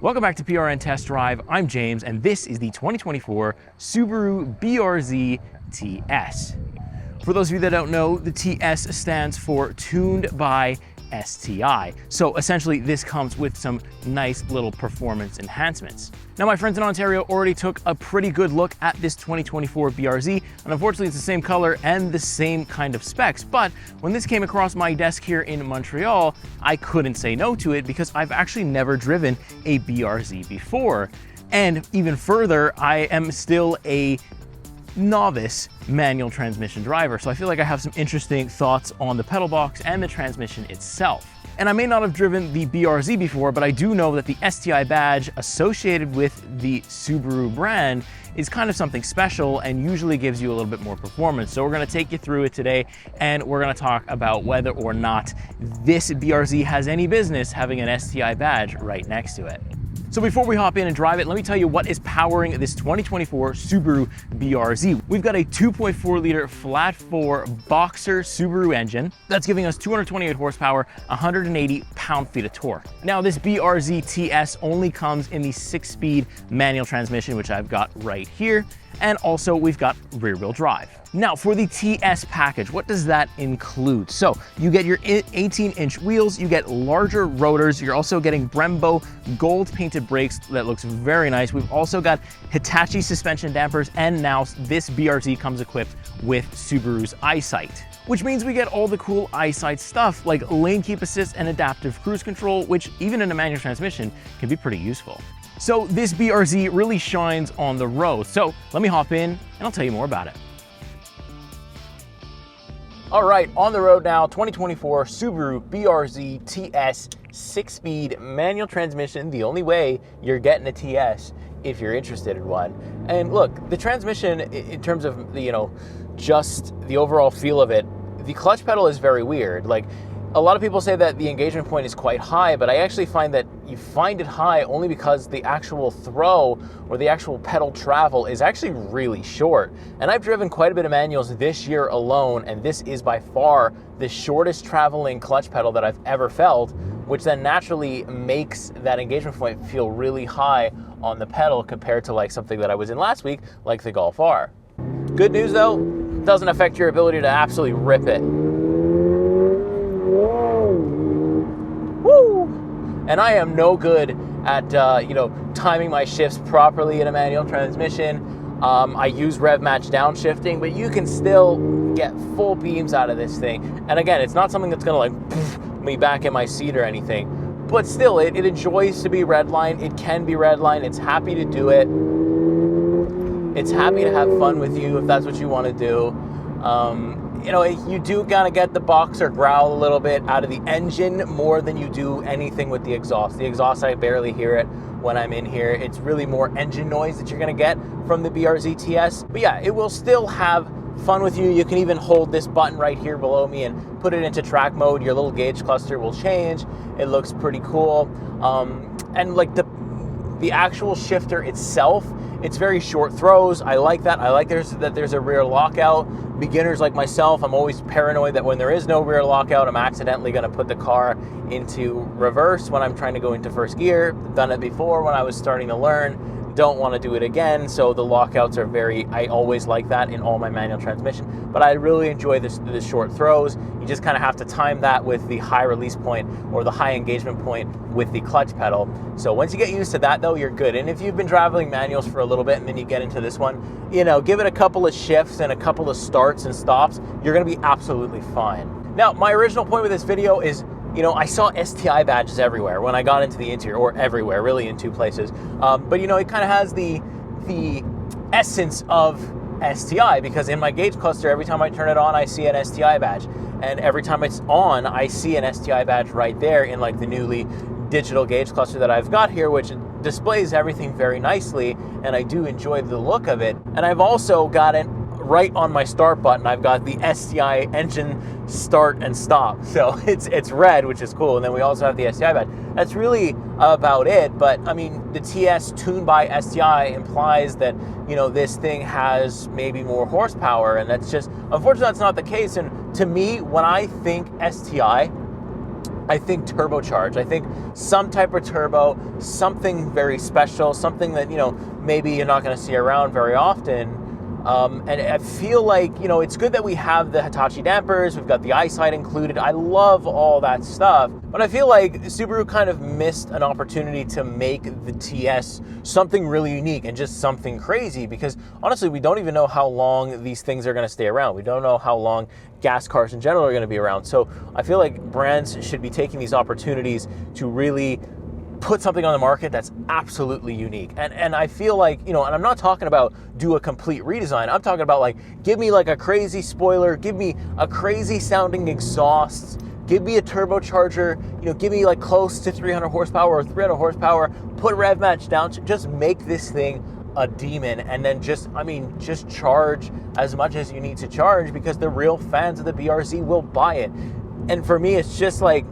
Welcome back to PRN Test Drive. I'm James, and this is the 2024 Subaru BRZ TS. For those of you that don't know, the TS stands for Tuned by STI. So essentially this comes with some nice little performance enhancements. Now my friends in Ontario already took a pretty good look at this 2024 BRZ, and unfortunately it's the same color and the same kind of specs, but when this came across my desk here in Montreal, I couldn't say no to it because I've actually never driven a BRZ before. And even further, I am still a novice manual transmission driver, so I feel like I have some interesting thoughts on the pedal box and the transmission itself. And I may not have driven the BRZ before, but I do know that the STI badge associated with the Subaru brand is kind of something special and usually gives you a little bit more performance. So we're going to take you through it today, and we're going to talk about whether or not this BRZ has any business having an STI badge right next to it. So before we hop in and drive it, let me tell you what is powering this 2024 Subaru BRZ. We've got a 2.4 liter flat 4 boxer Subaru engine that's giving us 228 horsepower, 180 pound-feet of torque. Now this BRZ TS only comes in the 6-speed manual transmission, which I've got right here. And also we've got rear-wheel drive. Now for the TS package, what does that include? So you get your 18-inch wheels, you get larger rotors, you're also getting Brembo gold painted brakes that looks very nice. We've also got Hitachi suspension dampers, and now this BRZ comes equipped with Subaru's EyeSight, which means we get all the cool EyeSight stuff like lane keep assist and adaptive cruise control, which even in a manual transmission can be pretty useful. So this BRZ really shines on the road. So let me hop in and I'll tell you more about it. All right, on the road now, 2024 Subaru BRZ TS 6-speed manual transmission, the only way you're getting a TS if you're interested in one. And look, the transmission in terms of the, just the overall feel of it, the clutch pedal is very weird. Like, a lot of people say that the engagement point is quite high, but I actually find that you find it high only because the actual throw or the actual pedal travel is actually really short. And I've driven quite a bit of manuals this year alone, and this is by far the shortest traveling clutch pedal that I've ever felt, which then naturally makes that engagement point feel really high on the pedal compared to like something that I was in last week, like the Golf R. Good news though, it doesn't affect your ability to absolutely rip it. Woo! And I am no good at timing my shifts properly in a manual transmission. I use rev match downshifting, but you can still get full beams out of this thing. And again, it's not something that's gonna like poof me back in my seat or anything, but still it enjoys to be redline. It can be redline. It's happy to do it. It's happy to have fun with you if that's what you want to do. You do gotta get the boxer growl a little bit out of the engine more than you do anything with the exhaust. The exhaust, I barely hear it when I'm in here. It's really more engine noise that you're gonna get from the BRZ TS. But yeah, it will still have fun with you. You can even hold this button right here below me and put it into track mode. Your little gauge cluster will change. It looks pretty cool. And like the actual shifter itself, it's very short throws. I like that. I like that there's a rear lockout. Beginners like myself, I'm always paranoid that when there is no rear lockout, I'm accidentally going to put the car into reverse when I'm trying to go into first gear. Done it before when I was starting to learn. Don't want to do it again, so the lockouts are I always like that in all my manual transmission, but I really enjoy the short throws. You just kind of have to time that with the high release point or the high engagement point with the clutch pedal. So once you get used to that though, you're good. And if you've been traveling manuals for a little bit and then you get into this one, give it a couple of shifts and a couple of starts and stops, you're going to be absolutely fine. Now, my original point with this video is, I saw STI badges everywhere when I got into the interior, or everywhere, really in two places. But it kind of has the essence of STI, because in my gauge cluster, every time I turn it on, I see an STI badge. And every time it's on, I see an STI badge right there in like the newly digital gauge cluster that I've got here, which displays everything very nicely. And I do enjoy the look of it. And I've also got it right on my start button. I've got the STI engine start and stop. So it's red, which is cool. And then we also have the STI badge. That's really about it. But I mean, the TS tuned by STI implies that, this thing has maybe more horsepower. And that's just, unfortunately, that's not the case. And to me, when I think STI, I think turbocharged. I think some type of turbo, something very special, something that, maybe you're not going to see around very often. And I feel like, it's good that we have the Hitachi dampers, we've got the eyesight included. I love all that stuff, but I feel like Subaru kind of missed an opportunity to make the TS something really unique and just something crazy, because honestly, we don't even know how long these things are going to stay around. We don't know how long gas cars in general are going to be around. So I feel like brands should be taking these opportunities to really put something on the market that's absolutely unique. And I feel like, and I'm not talking about do a complete redesign. I'm talking about like, give me like a crazy spoiler, give me a crazy sounding exhaust, give me a turbocharger, give me like close to 300 horsepower or 300 horsepower, put rev match down, just make this thing a demon, and then just charge as much as you need to charge, because the real fans of the BRZ will buy it. And for me, it's just like,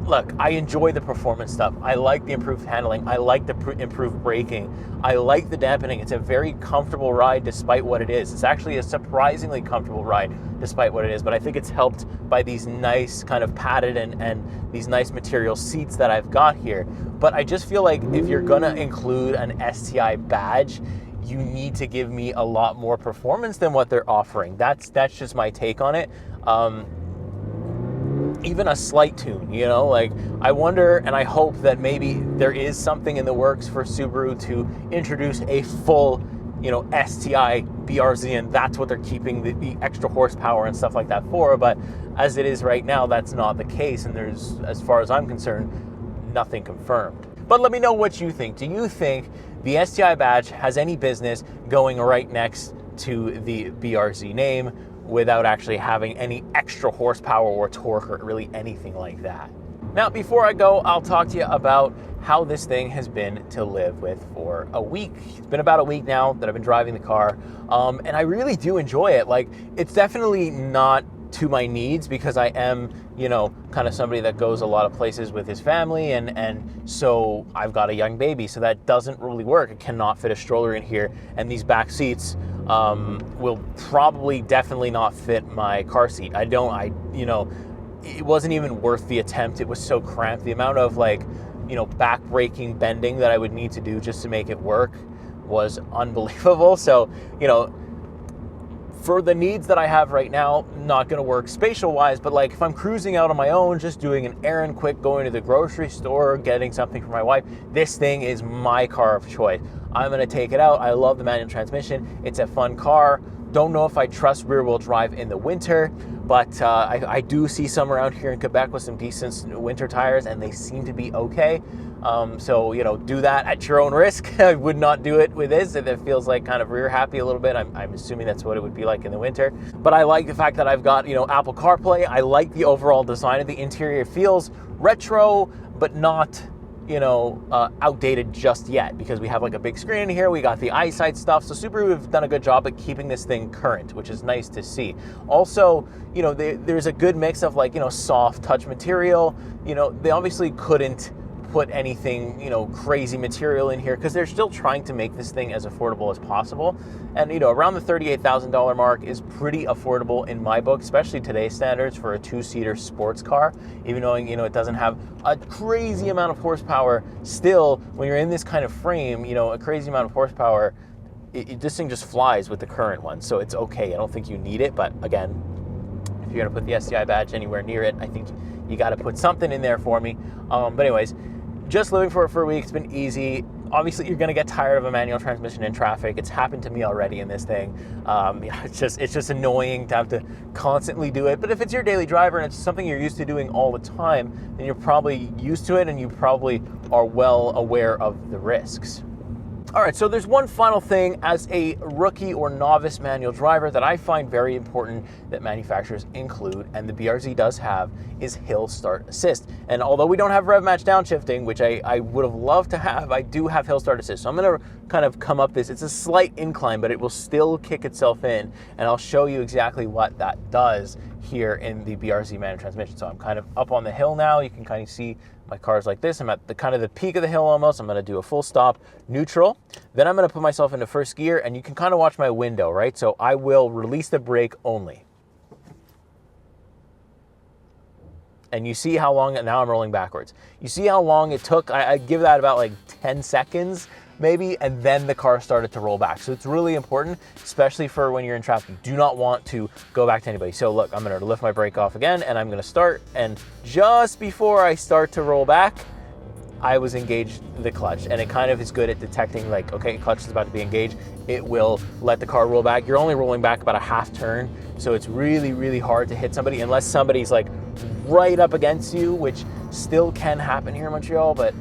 look, I enjoy the performance stuff. I like the improved handling. I like the improved braking. I like the dampening. It's a very comfortable ride despite what it is. It's actually a surprisingly comfortable ride despite what it is, but I think it's helped by these nice kind of padded and these nice material seats that I've got here. But I just feel like if you're gonna include an STI badge, you need to give me a lot more performance than what they're offering. That's just my take on it. Even a slight tune, like I wonder and I hope that maybe there is something in the works for Subaru to introduce a full, STI BRZ, and that's what they're keeping the extra horsepower and stuff like that for. But as it is right now, that's not the case, and there's, as far as I'm concerned, nothing confirmed. But let me know what you think. Do you think the STI badge has any business going right next to the BRZ name without actually having any extra horsepower or torque or really anything like that? Now, before I go, I'll talk to you about how this thing has been to live with for a week. It's been about a week now that I've been driving the car, and I really do enjoy it. Like, it's definitely not to my needs, because I am, kind of somebody that goes a lot of places with his family, and so I've got a young baby, so that doesn't really work. It cannot fit a stroller in here, and these back seats will probably definitely not fit my car seat. It wasn't even worth the attempt. It was so cramped. The amount of back braking, bending that I would need to do just to make it work was unbelievable. So, for the needs that I have right now, not going to work spatial wise, but like if I'm cruising out on my own, just doing an errand quick, going to the grocery store, getting something for my wife, this thing is my car of choice. I'm going to take it out. I love the manual transmission. It's a fun car. Don't know if I trust rear wheel drive in the winter, but I do see some around here in Quebec with some decent winter tires, and they seem to be okay. So, do that at your own risk. I would not do it with this if it feels like kind of rear happy a little bit. I'm assuming that's what it would be like in the winter. But I like the fact that I've got, Apple CarPlay. I like the overall design of the interior. It feels retro, but not, outdated just yet, because we have like a big screen in here. We got the eyesight stuff. So Subaru have done a good job at keeping this thing current, which is nice to see. Also, there's a good mix of soft touch material. They obviously couldn't put anything, crazy material in here, because they're still trying to make this thing as affordable as possible. And, around the $38,000 mark is pretty affordable in my book, especially today's standards for a two-seater sports car. Even knowing, it doesn't have a crazy amount of horsepower, still, when you're in this kind of frame, a crazy amount of horsepower, this thing just flies with the current one. So it's okay. I don't think you need it. But again, if you're going to put the STI badge anywhere near it, I think you got to put something in there for me. But anyways, just living for it for a week. It's been easy. Obviously, you're going to get tired of a manual transmission in traffic. It's happened to me already in this thing. It's just annoying to have to constantly do it. But if it's your daily driver and it's something you're used to doing all the time, then you're probably used to it, and you probably are well aware of the risks. All right, so there's one final thing as a rookie or novice manual driver that I find very important that manufacturers include, and the BRZ does have, is hill start assist. And although we don't have rev match downshifting, which I would have loved to have, I do have hill start assist. So I'm gonna kind of come up this, it's a slight incline, but it will still kick itself in, and I'll show you exactly what that does here in the BRZ manual transmission. So I'm kind of up on the hill now. You can kind of see my car's like this. I'm at the kind of the peak of the hill almost. I'm gonna do a full stop, neutral. Then I'm gonna put myself into first gear, and you can kind of watch my window, right? So I will release the brake only. and you see how long, and now I'm rolling backwards. You see how long it took? I give that about like 10 seconds maybe, and then the car started to roll back. So it's really important, especially for when you're in traffic. You do not want to go back to anybody. So look, I'm gonna lift my brake off again, and I'm gonna start, and just before I start to roll back, I was engaged the clutch, and it kind of is good at detecting like, okay, clutch is about to be engaged. It will let the car roll back. You're only rolling back about a half turn, so it's really, really hard to hit somebody unless somebody's like right up against you, which still can happen here in Montreal, but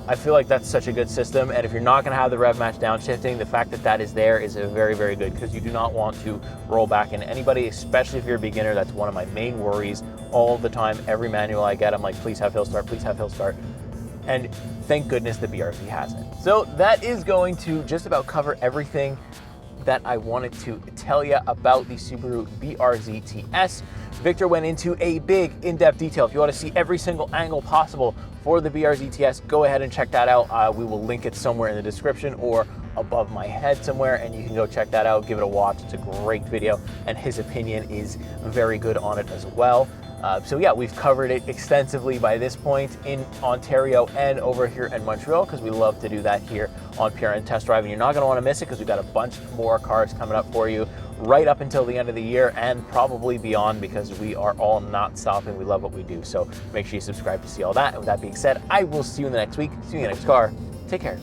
I feel like that's such a good system. And if you're not gonna have the rev match downshifting, the fact that that is there is a very, very good, because you do not want to roll back into anybody, especially if you're a beginner. That's one of my main worries all the time. Every manual I get, I'm like, please have hill start, please have hill start. And thank goodness the BRZ has it. So that is going to just about cover everything that I wanted to tell you about the Subaru BRZ TS. Victor went into a big in-depth detail. If you want to see every single angle possible for the BRZ TS, go ahead and check that out. We will link it somewhere in the description or above my head somewhere, and you can go check that out, give it a watch. It's a great video, and his opinion is very good on it as well. So yeah, we've covered it extensively by this point in Ontario and over here in Montreal, because we love to do that here on PRN Test Drive, and you're not going to want to miss it because we've got a bunch more cars coming up for you right up until the end of the year and probably beyond, because we are all not stopping. We love what we do, so make sure you subscribe to see all that. And with that being said, I will see you in the next week. See you in the next car. Take care.